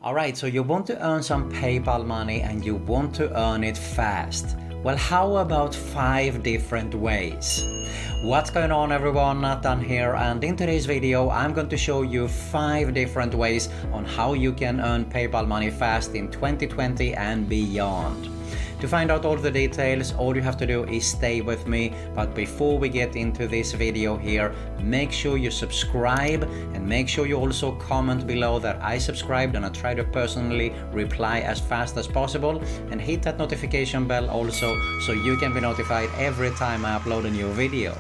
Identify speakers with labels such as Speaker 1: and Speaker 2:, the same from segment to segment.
Speaker 1: Alright, so you want to earn some PayPal money and you want to earn it fast. Well, how about 5 different ways? What's going on everyone, Nathan here, and in today's video I'm going to show you 5 different ways on how you can earn PayPal money fast in 2020 and beyond. To find out all the details, all you have to do is stay with me, but before we get into this video here, make sure you subscribe and make sure you also comment below that I subscribed and I try to personally reply as fast as possible, and hit that notification bell also so you can be notified every time I upload a new video.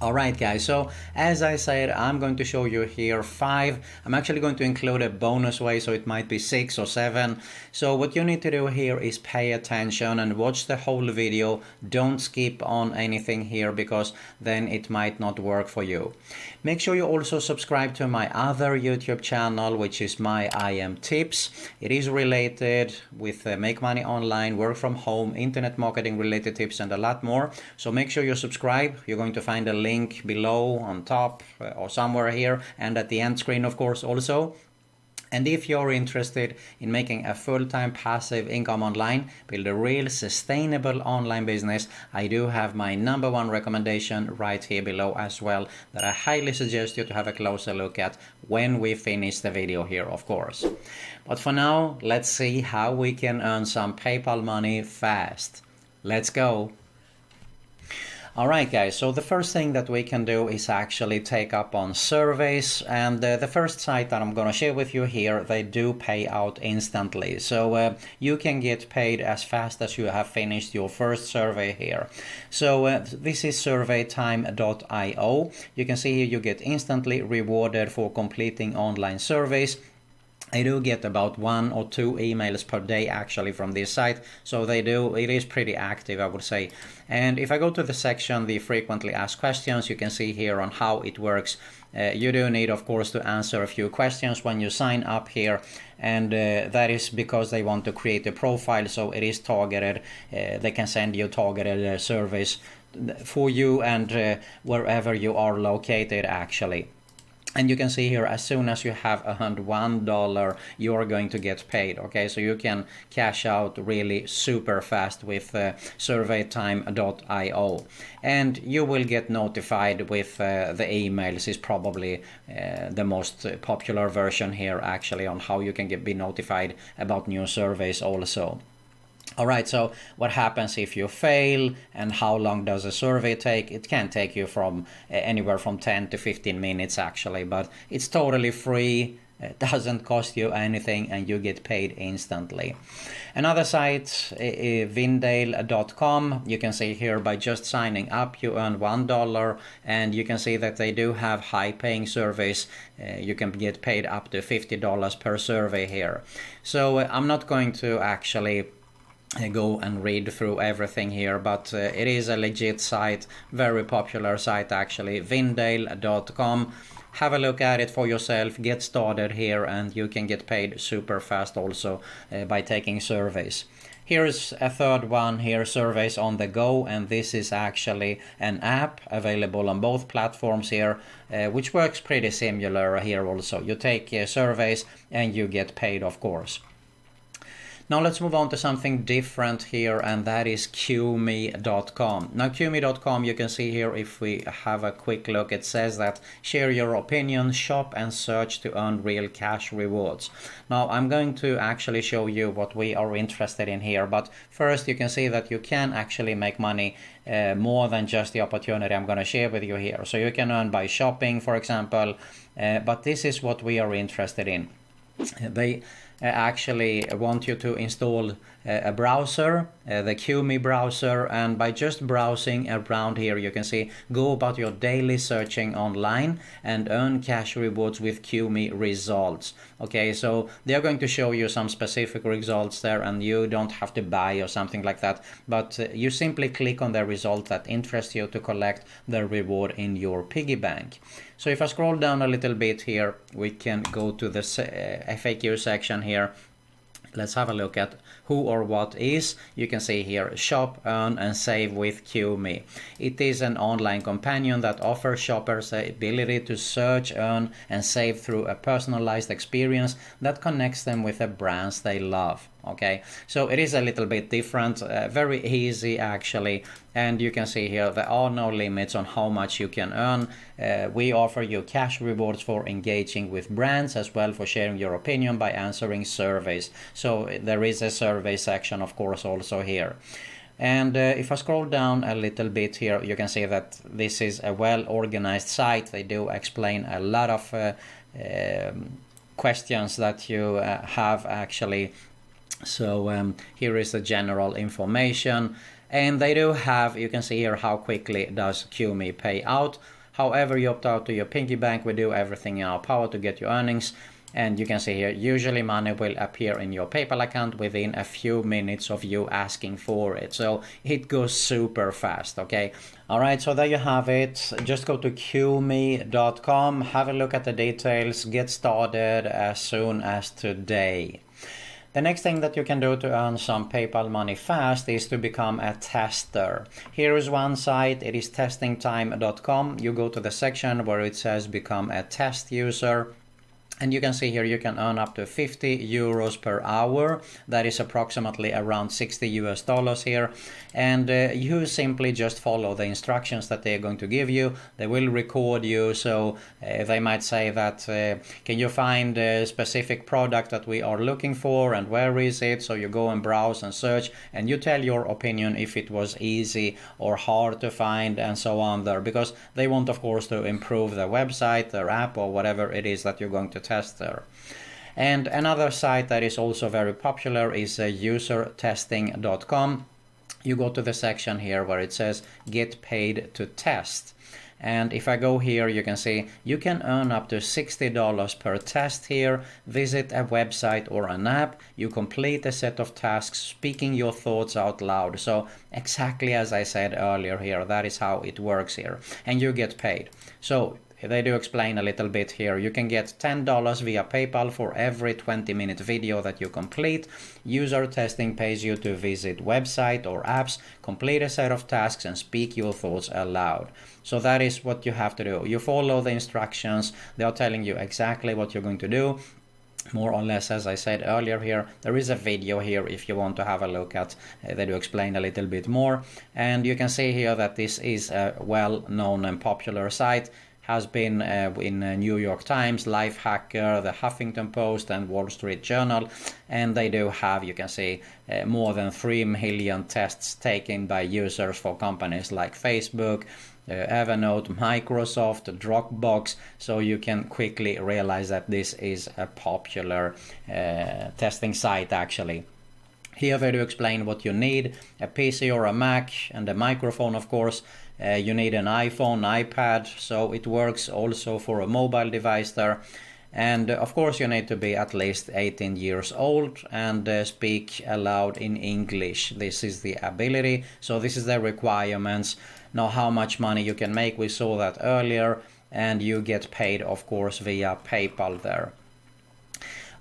Speaker 1: Alright guys, so as I said, I'm going to show you here 5. I'm actually going to include a bonus way, so it might be 6 or 7. So what you need to do here is pay attention and watch the whole video. Don't skip on anything here because then it might not work for you. Make sure you also subscribe to my other YouTube channel, which is my IM Tips. It is related with make money online, work from home, internet marketing related tips and a lot more. So make sure you subscribe. You're going to find a link below, on top, or somewhere here, and at the end screen of course also. And if you're interested in making a full-time passive income online, build a real sustainable online business, I do have my #1 recommendation right here below as well that I highly suggest you to have a closer look at when we finish the video here of course. But for now, let's see how we can earn some PayPal money fast. Let's go! Alright guys, so the first thing that we can do is actually take up on surveys, and the first site that I'm gonna share with you here, they do pay out instantly. So you can get paid as fast as you have finished your first survey here. So this is surveytime.io. You can see here you get instantly rewarded for completing online surveys. I do get about 1 or 2 emails per day actually from this site, so it is pretty active, I would say. And if I go to the section, the frequently asked questions, you can see here on how it works. You do need of course to answer a few questions when you sign up here, and that is because they want to create a profile, so it is targeted. They can send you targeted surveys for you and wherever you are located actually. And you can see here, as soon as you have earned $1, you are going to get paid. Okay, so you can cash out really super fast with surveytime.io, and you will get notified with the emails. Is probably the most popular version here actually on how you can be notified about new surveys also. Alright, so what happens if you fail, and how long does a survey take? It can take you from anywhere from 10 to 15 minutes actually, but it's totally free. It doesn't cost you anything and you get paid instantly. Another site, Vindale.com. You can see here by just signing up you earn $1, and you can see that they do have high paying surveys. You can get paid up to $50 per survey here. So I'm not going to actually go and read through everything here, but it is a legit site, very popular site actually, Vindale.com. Have a look at it for yourself, get started here, and you can get paid super fast also by taking surveys. Here's a third one here, Surveys on the Go, and this is actually an app available on both platforms here, which works pretty similar here also. You take surveys and you get paid of course. Now let's move on to something different here, and that is QMe.com. Now QMe.com, you can see here, if we have a quick look, it says that share your opinion, shop and search to earn real cash rewards. Now I'm going to actually show you what we are interested in here, but first you can see that you can actually make money more than just the opportunity I'm going to share with you here. So you can earn by shopping, for example, but this is what we are interested in. They actually want you to install a browser, the QMe browser, and by just browsing around here you can see go about your daily searching online and earn cash rewards with QMe results. Okay, so they're going to show you some specific results there, and you don't have to buy or something like that, but you simply click on the result that interests you to collect the reward in your piggy bank. So if I scroll down a little bit here, we can go to the FAQ section here. Let's have a look at who or what is. You can see here, shop, earn and save with QMe. It is an online companion that offers shoppers the ability to search, earn and save through a personalized experience that connects them with the brands they love. Okay, so it is a little bit different, very easy actually, and you can see here there are no limits on how much you can earn. We offer you cash rewards for engaging with brands, as well for sharing your opinion by answering surveys. So there is a survey section of course also here. And if I scroll down a little bit here, you can see that this is a well organized site. They do explain a lot of questions that you have actually. So here is the general information, and they do have, you can see here how quickly does QMe pay out. However you opt out to your piggy bank, we do everything in our power to get your earnings. And you can see here, usually money will appear in your PayPal account within a few minutes of you asking for it. So it goes super fast, okay? All right, so there you have it. Just go to qme.com, have a look at the details, get started as soon as today. The next thing that you can do to earn some PayPal money fast is to become a tester. Here is one site, it is testingtime.com. You go to the section where it says become a test user. And you can see here you can earn up to 50 euros per hour. That is approximately around $60 here. And you simply just follow the instructions that they're going to give you. They will record you. So they might say that, can you find a specific product that we are looking for and where is it? So you go and browse and search and you tell your opinion if it was easy or hard to find and so on there. Because they want, of course, to improve their website, their app or whatever it is that you're going to test there. And another site that is also very popular is usertesting.com. You go to the section here where it says get paid to test. And if I go here, you can see you can earn up to $60 per test here. Visit a website or an app. You complete a set of tasks, speaking your thoughts out loud. So exactly as I said earlier here, that is how it works here. And you get paid. So they do explain a little bit here. You can get $10 via PayPal for every 20-minute video that you complete. User testing pays you to visit website or apps, complete a set of tasks and speak your thoughts aloud. So that is what you have to do. You follow the instructions. They are telling you exactly what you're going to do. More or less, as I said earlier here, there is a video here if you want to have a look at. They do explain a little bit more. And you can see here that this is a well-known and popular site. Has been in New York Times, Lifehacker, the Huffington Post and Wall Street Journal, and they do have, you can see, more than 3 million tests taken by users for companies like Facebook, Evernote, Microsoft, Dropbox, so you can quickly realize that this is a popular testing site actually. Here they do explain what you need, a PC or a Mac and a microphone of course. You need an iPhone, iPad, so it works also for a mobile device there. And of course you need to be at least 18 years old and speak aloud in English. This is the ability, so this is the requirements. Now how much money you can make, we saw that earlier, and you get paid of course via PayPal there.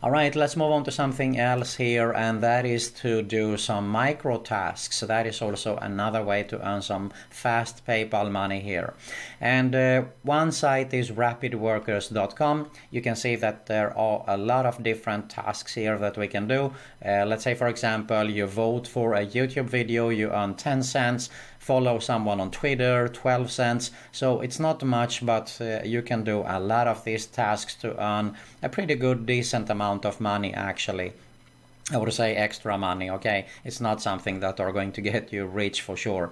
Speaker 1: Alright, let's move on to something else here, and that is to do some micro tasks. So that is also another way to earn some fast PayPal money here. And one site is rapidworkers.com. You can see that there are a lot of different tasks here that we can do. Let's say for example you vote for a YouTube video, you earn 10 cents. Follow someone on Twitter, 12 cents. So it's not much, but you can do a lot of these tasks to earn a pretty good, decent amount of money actually. I would say extra money, okay? It's not something that are going to get you rich for sure.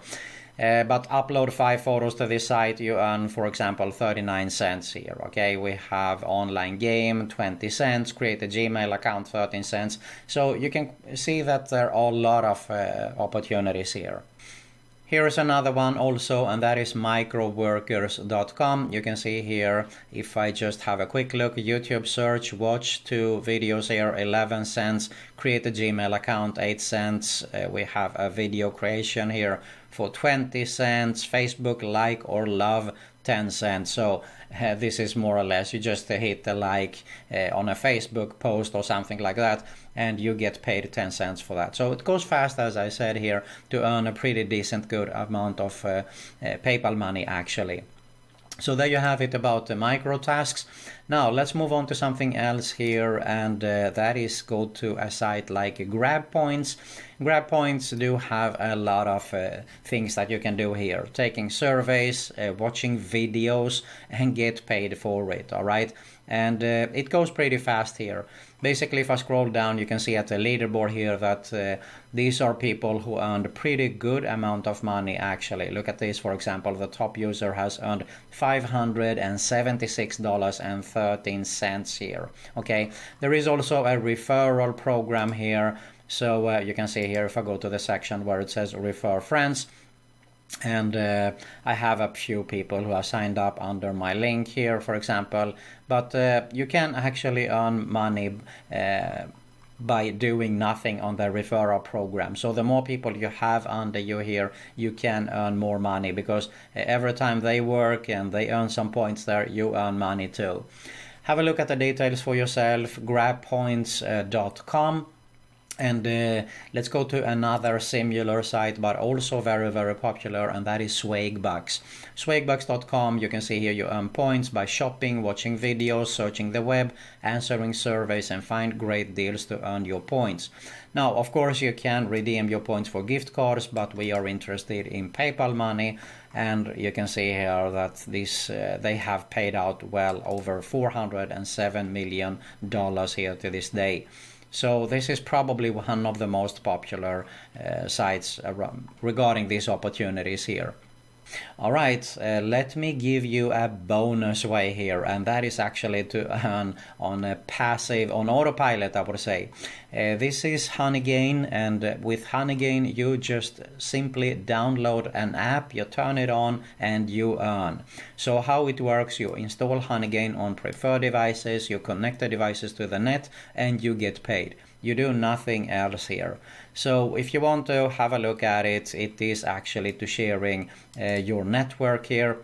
Speaker 1: But upload 5 photos to this site, you earn, for example, 39 cents here, okay? We have online game, 20 cents, create a Gmail account, 13 cents. So you can see that there are a lot of opportunities here. Here is another one also, and that is microworkers.com. You can see here, if I just have a quick look, YouTube search, watch 2 videos here, 11 cents, create a Gmail account, 8 cents. We have a video creation here for 20 cents, Facebook like or love, 10 cents. So this is more or less, you just hit the like on a Facebook post or something like that, and you get paid 10 cents for that. So it goes fast, as I said here, to earn a pretty decent good amount of PayPal money actually. So there you have it about the micro tasks. Now let's move on to something else here, and that is go to a site like Grab Points. Grab Points do have a lot of things that you can do here. Taking surveys, watching videos, and get paid for it, alright? And it goes pretty fast here. Basically, if I scroll down, you can see at the leaderboard here that these are people who earned a pretty good amount of money actually. Look at this, for example, the top user has earned $576.13 here. Okay, there is also a referral program here. So you can see here, if I go to the section where it says refer friends, and I have a few people who are signed up under my link here, for example, but you can actually earn money by doing nothing on the referral program. So the more people you have under you here, you can earn more money, because every time they work and they earn some points there, you earn money too. Have a look at the details for yourself, grabpoints.com. And let's go to another similar site, but also very, very popular, and that is Swagbucks. Swagbucks.com, you can see here you earn points by shopping, watching videos, searching the web, answering surveys, and find great deals to earn your points. Now, of course, you can redeem your points for gift cards, but we are interested in PayPal money, and you can see here that this they have paid out well over $407 million here to this day. So this is probably one of the most popular sites regarding these opportunities here. Alright, let me give you a bonus way here, and that is actually to earn on a passive, on autopilot I would say. This is Honeygain, and with Honeygain you just simply download an app, you turn it on, and you earn. So how it works, you install Honeygain on preferred devices, you connect the devices to the net, and you get paid. You do nothing else here. So if you want to have a look at it, it is actually to sharing your network here.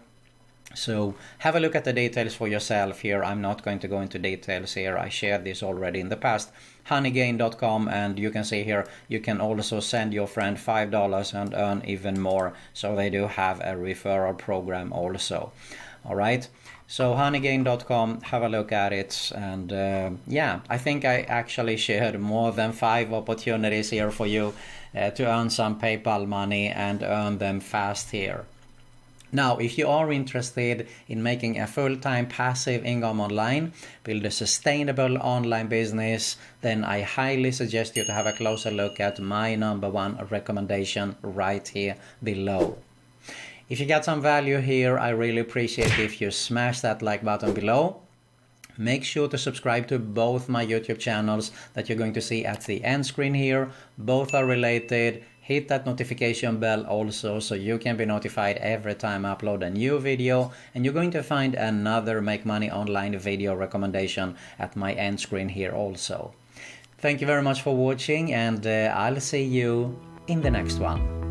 Speaker 1: So have a look at the details for yourself here. I'm not going to go into details here. I shared this already in the past. Honeygain.com, and you can see here you can also send your friend $5 and earn even more. So they do have a referral program also. Alright, so honeygain.com, have a look at it, and yeah, I think I actually shared more than 5 opportunities here for you to earn some PayPal money and earn them fast here. Now, if you are interested in making a full-time passive income online, build a sustainable online business, then I highly suggest you to have a closer look at my #1 recommendation right here below. If you got some value here, I really appreciate if you smash that like button below. Make sure to subscribe to both my YouTube channels that you're going to see at the end screen here. Both are related. Hit that notification bell also so you can be notified every time I upload a new video. And you're going to find another Make Money Online video recommendation at my end screen here also. Thank you very much for watching, and I'll see you in the next one.